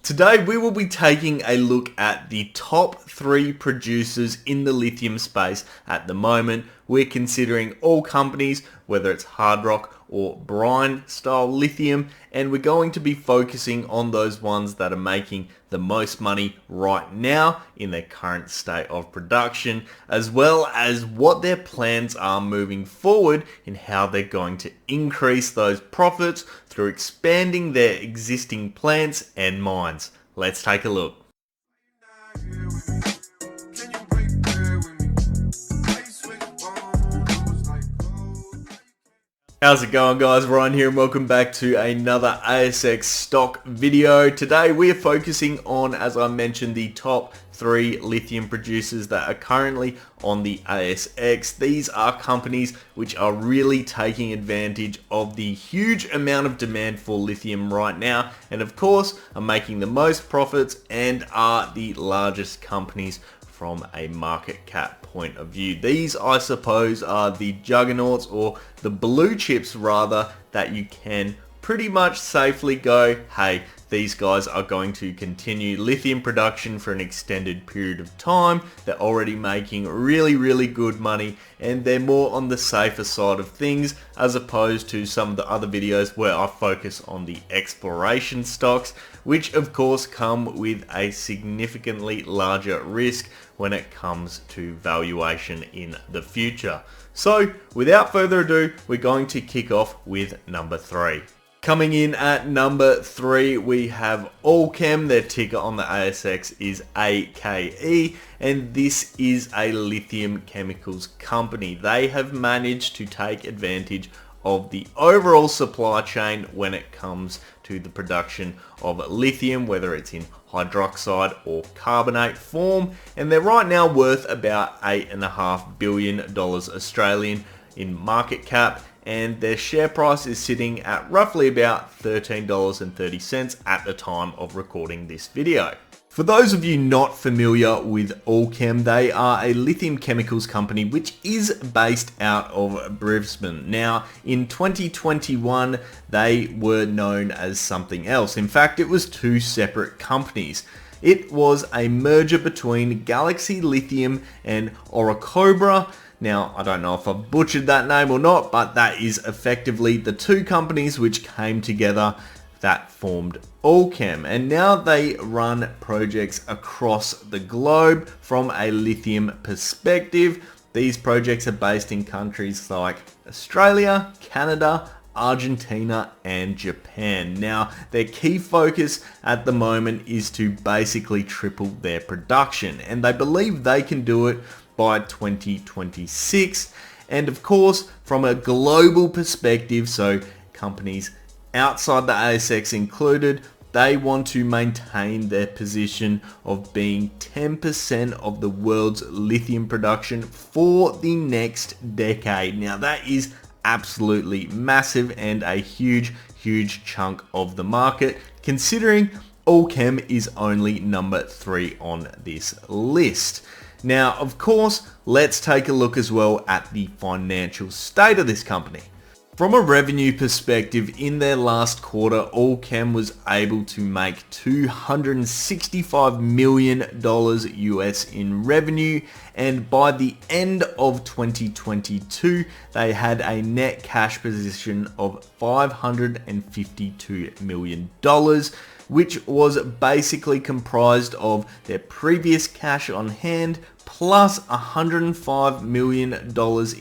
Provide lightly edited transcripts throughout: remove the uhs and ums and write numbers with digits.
Today we will be taking a look at the top 3 producers in the lithium space at the moment. We're considering all companies, whether it's hard rock or brine style lithium, and we're going to be focusing on those ones that are making the most money right now in their current state of production, as well as what their plans are moving forward in how they're going to increase those profits through expanding their existing plants and mines. Let's take a look. How's it going, guys? Ryan here and welcome back to another ASX stock video. Today we are focusing on, as I mentioned, the top 3 lithium producers that are currently on the ASX. These are companies which are really taking advantage of the huge amount of demand for lithium right now, and of course are making the most profits and are the largest companies from a market cap point of view. These, I suppose, are the juggernauts, or the blue chips rather, that you can pretty much safely go, hey, these guys are going to continue lithium production for an extended period of time. They're already making really good money, and they're more on the safer side of things as opposed to some of the other videos where I focus on the exploration stocks, which of course come with a significantly larger risk when it comes to valuation in the future. So without further ado, we're going to kick off with number 3. Coming in at number 3, we have Allkem. Their ticker on the ASX is AKE, and this is a lithium chemicals company. They have managed to take advantage of the overall supply chain when it comes to the production of lithium, whether it's in hydroxide or carbonate form, and they're right now worth about $8.5 billion Australian in market cap, and their share price is sitting at roughly about $13.30 at the time of recording this video. For those of you not familiar with Allkem, they are a lithium chemicals company which is based out of Brisbane. Now, in 2021, they were known as something else. In fact, it was 2 separate companies. It was a merger between Galaxy Lithium and Orocobre. Now, I don't know if I butchered that name or not, but that is effectively the 2 companies which came together that formed Allkem, and now they run projects across the globe from a lithium perspective. These projects are based in countries like Australia, Canada, Argentina and Japan. Now, their key focus at the moment is to basically triple their production, and they believe they can do it by 2026. And of course, from a global perspective, so companies outside the ASX included, they want to maintain their position of being 10% of the world's lithium production for the next decade. Now, that is absolutely massive and a huge chunk of the market, considering Allkem is only number 3 on this list. Now, of course, let's take a look as well at the financial state of this company. From a revenue perspective, in their last quarter, Allkem was able to make $265 million US in revenue, and by the end of 2022, they had a net cash position of $552 million, which was basically comprised of their previous cash on hand plus $105 million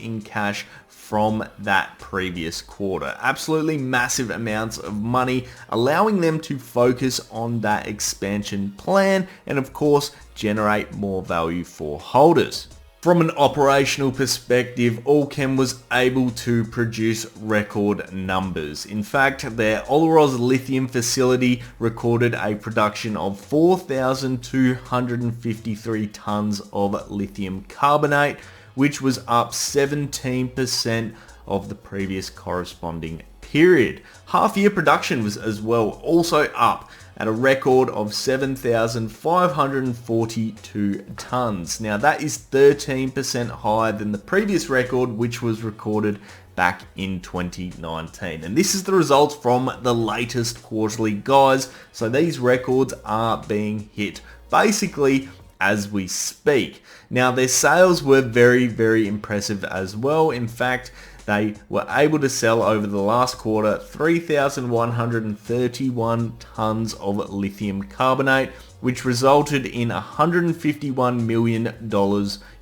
in cash from that previous quarter. Absolutely massive amounts of money, allowing them to focus on that expansion plan and of course generate more value for holders. From an operational perspective, Allkem was able to produce record numbers. In fact, their Olaroz lithium facility recorded a production of 4,253 tons of lithium carbonate, which was up 17% of the previous corresponding period. Half-year production was as well also up at a record of 7,542 tons. Now that is 13% higher than the previous record, which was recorded back in 2019. And this is the results from the latest quarterly, guys. So these records are being hit basically as we speak. Now their sales were very impressive as well. In fact, they were able to sell over the last quarter 3,131 tons of lithium carbonate, which resulted in $151 million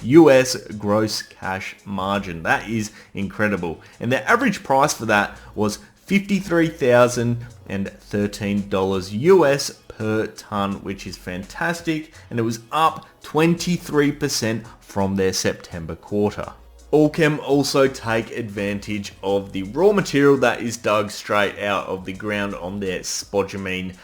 US gross cash margin. That is incredible. And their average price for that was $53,013 US per ton, which is fantastic, and it was up 23% from their September quarter. Allkem also take advantage of the raw material that is dug straight out of the ground on their spodumene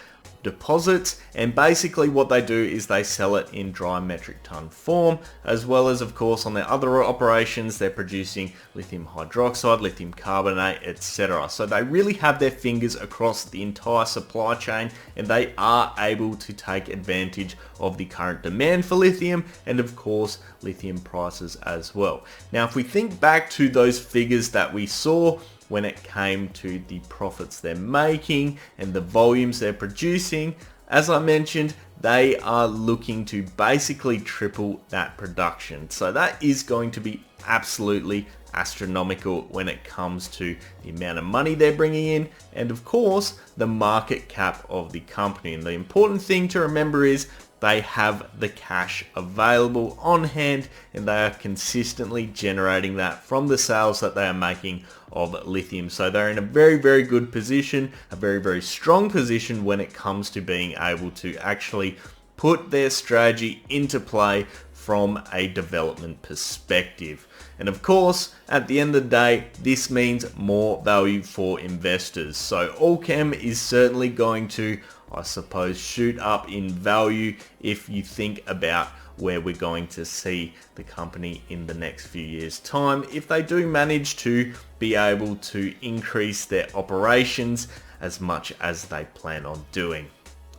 deposits, and basically what they do is they sell it in dry metric ton form, as well as of course on their other operations they're producing lithium hydroxide, lithium carbonate, etc. So they really have their fingers across the entire supply chain, and they are able to take advantage of the current demand for lithium and of course lithium prices as well. Now if we think back to those figures that we saw when it came to the profits they're making and the volumes they're producing, as I mentioned, they are looking to basically triple that production. So that is going to be absolutely astronomical when it comes to the amount of money they're bringing in and of course the market cap of the company. And the important thing to remember is they have the cash available on hand, and they are consistently generating that from the sales that they are making of lithium. So they're in a very good position, a very strong position when it comes to being able to actually put their strategy into play from a development perspective. And of course, at the end of the day, this means more value for investors. So Allkem is certainly going to, I suppose, shoot up in value if you think about where we're going to see the company in the next few years' time, if they do manage to be able to increase their operations as much as they plan on doing.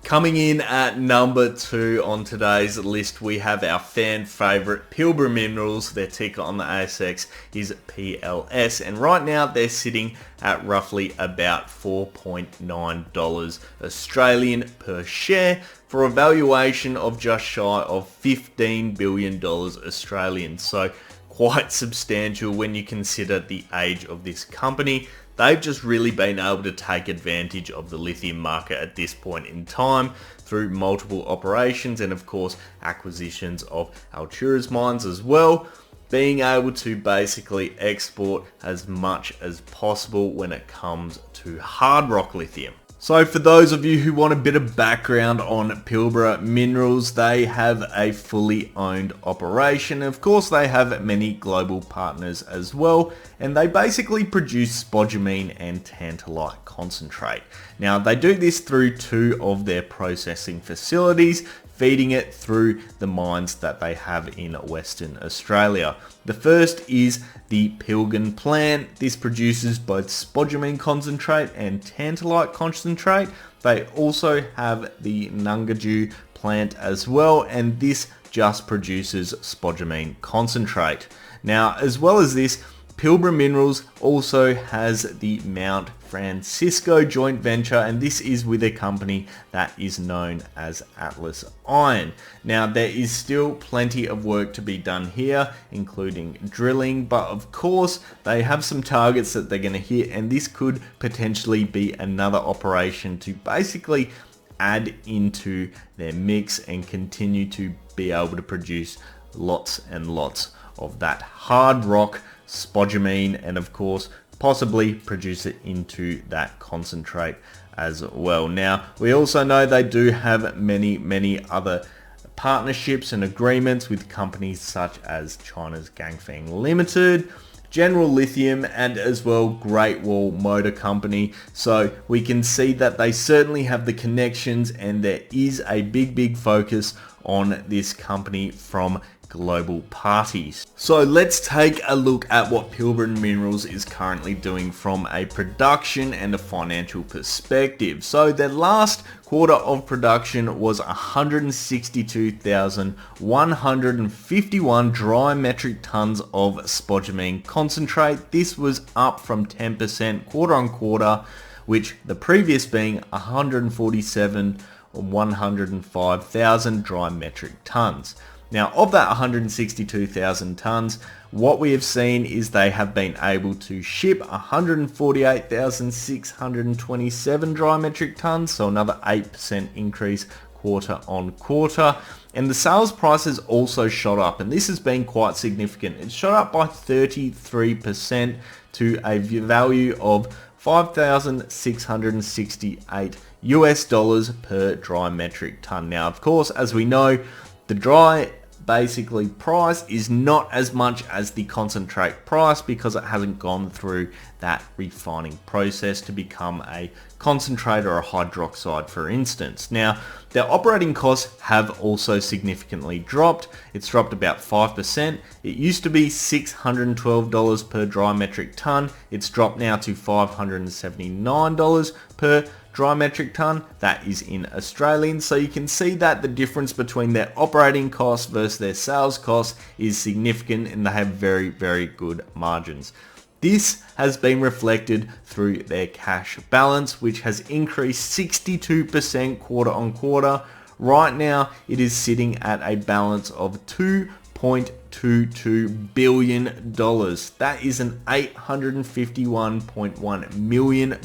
Coming in at number 2 on today's list, we have our fan favorite Pilbara Minerals. Their ticker on the ASX is PLS, and right now they're sitting at roughly about $4.9 Australian per share for a valuation of just shy of $15 billion Australian. So quite substantial when you consider the age of this company. They've just really been able to take advantage of the lithium market at this point in time through multiple operations and of course acquisitions of Altura's mines as well, being able to basically export as much as possible when it comes to hard rock lithium. So for those of you who want a bit of background on Pilbara Minerals, they have a fully owned operation. Of course, they have many global partners as well, and they basically produce spodumene and tantalite concentrate. Now, they do this through 2 of their processing facilities, feeding it through the mines that they have in Western Australia. The first is the Pilbara plant. This produces both spodumene concentrate and tantalite concentrate. They also have the Nungaju plant as well, and this just produces spodumene concentrate. Now, as well as this, Pilbara Minerals also has the Mount Francisco joint venture, and this is with a company that is known as Atlas Iron. Now, there is still plenty of work to be done here, including drilling, but of course they have some targets that they're going to hit, and this could potentially be another operation to basically add into their mix and continue to be able to produce lots and lots of that hard rock spodumene, and of course possibly produce it into that concentrate as well. Now, we also know they do have many other partnerships and agreements with companies such as China's Ganfeng Limited, General Lithium, and as well Great Wall Motor Company. So we can see that they certainly have the connections, and there is a big focus on this company from global parties. So let's take a look at what Pilbara Minerals is currently doing from a production and a financial perspective. So their last quarter of production was 162,151 dry metric tons of spodumene concentrate. This was up from 10% quarter on quarter, which the previous being 105,000 dry metric tons. Now, of that 162,000 tons, what we have seen is they have been able to ship 148,627 dry metric tons, so another 8% increase quarter on quarter. And the sales prices also shot up, and this has been quite significant. It shot up by 33% to a value of $5,668 US per dry metric ton. Now, of course, as we know, the dry basically price is not as much as the concentrate price because it hasn't gone through that refining process to become a concentrate or a hydroxide, for instance. Now, their operating costs have also significantly dropped. It's dropped about 5%. It used to be $612 per dry metric ton. It's dropped now to $579 per dry metric ton. That is in Australian. So you can see that the difference between their operating costs versus their sales costs is significant, and they have very, very good margins. This has been reflected through their cash balance, which has increased 62% quarter on quarter. Right now, it is sitting at a balance of $2.22 billion. That is an $851.1 million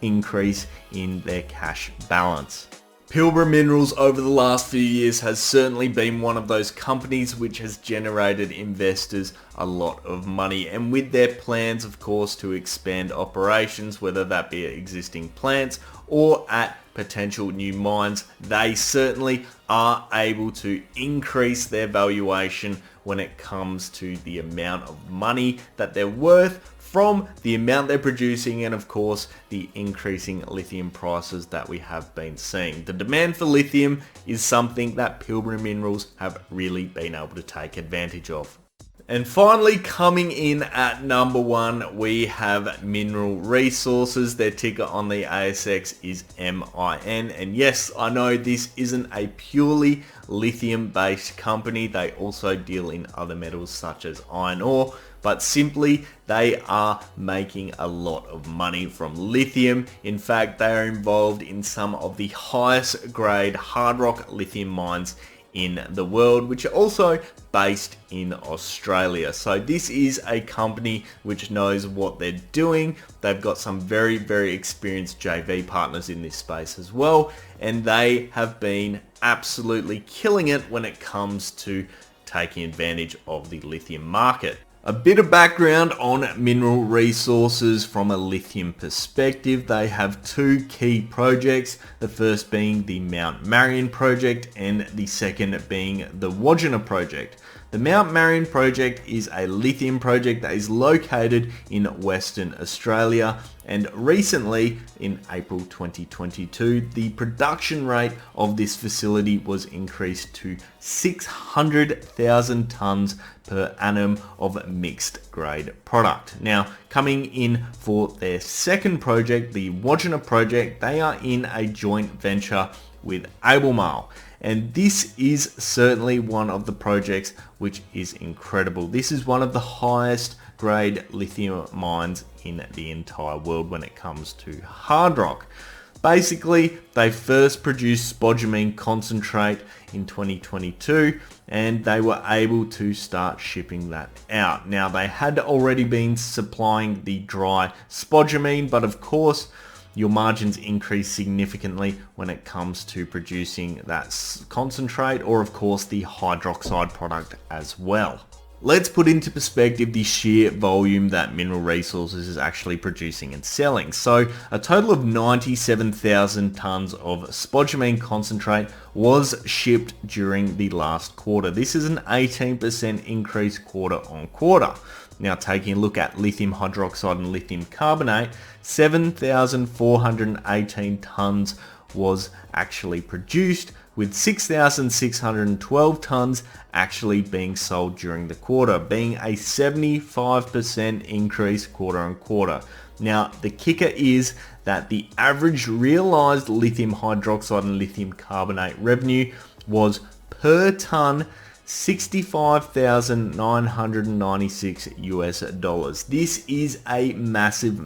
increase in their cash balance. Pilbara Minerals over the last few years has certainly been one of those companies which has generated investors a lot of money, and with their plans, of course, to expand operations, whether that be at existing plants or at potential new mines, they certainly are able to increase their valuation when it comes to the amount of money that they're worth from the amount they're producing, and of course the increasing lithium prices that we have been seeing. The demand for lithium is something that Pilbara Minerals have really been able to take advantage of. And finally, coming in at number one, we have Mineral Resources. Their ticker on the ASX is MIN. And yes, I know this isn't a purely lithium-based company. They also deal in other metals such as iron ore, but simply they are making a lot of money from lithium. In fact, they are involved in some of the highest grade hard rock lithium mines in the world, which are also based in Australia. So this is a company which knows what they're doing. They've got some very, very experienced JV partners in this space as well, and they have been absolutely killing it when it comes to taking advantage of the lithium market. A bit of background on Mineral Resources from a lithium perspective. They have two key projects, the first being the Mount Marion project and the second being the Wodgina project. The Mount Marion project is a lithium project that is located in Western Australia, and recently in April 2022 the production rate of this facility was increased to 600,000 tons per annum of mixed grade product. Now, coming in for their second project, the Wodgina project, they are in a joint venture with Albemarle. And this is certainly one of the projects which is incredible. This is one of the highest grade lithium mines in the entire world when it comes to hard rock. Basically, they first produced spodumene concentrate in 2022, and they were able to start shipping that out. Now, they had already been supplying the dry spodumene, but of course, your margins increase significantly when it comes to producing that concentrate, or of course the hydroxide product as well. Let's put into perspective the sheer volume that Mineral Resources is actually producing and selling. So a total of 97,000 tons of spodumene concentrate was shipped during the last quarter. This is an 18% increase quarter on quarter. Now, taking a look at lithium hydroxide and lithium carbonate, 7,418 tons was actually produced, with 6,612 tons actually being sold during the quarter, being a 75% increase quarter on quarter. Now, the kicker is that the average realized lithium hydroxide and lithium carbonate revenue was per ton $65,996 US. This is a massive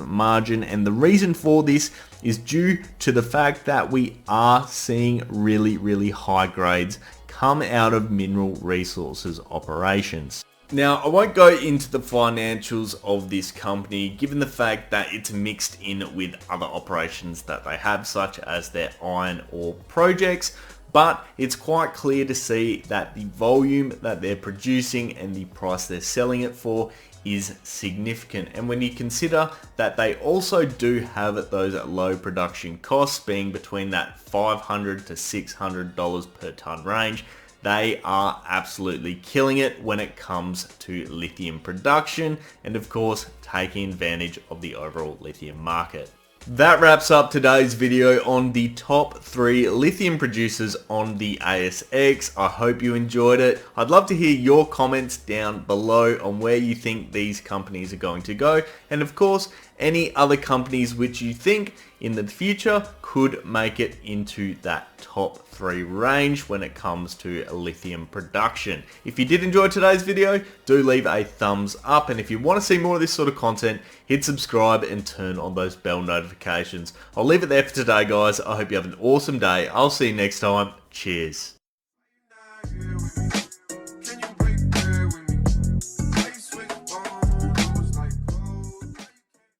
margin, and the reason for this is due to the fact that we are seeing really high grades come out of mineral resources operations. Now, I won't go into the financials of this company, given the fact that it's mixed in with other operations that they have, such as their iron ore projects, but it's quite clear to see that the volume that they're producing and the price they're selling it for is significant. And when you consider that they also do have those low production costs, being between that $500 to $600 per ton range, they are absolutely killing it when it comes to lithium production and, of course, taking advantage of the overall lithium market. That wraps up today's video on the top 3 lithium producers on the ASX. I hope you enjoyed it. I'd love to hear your comments down below on where you think these companies are going to go, and of course any other companies which you think in the future could make it into that top 3 range when it comes to lithium production. If you did enjoy today's video, do leave a thumbs up, and if you want to see more of this sort of content, hit subscribe and turn on those bell notifications. I'll leave it there for today, guys. I hope you have an awesome day. I'll see you next time. Cheers.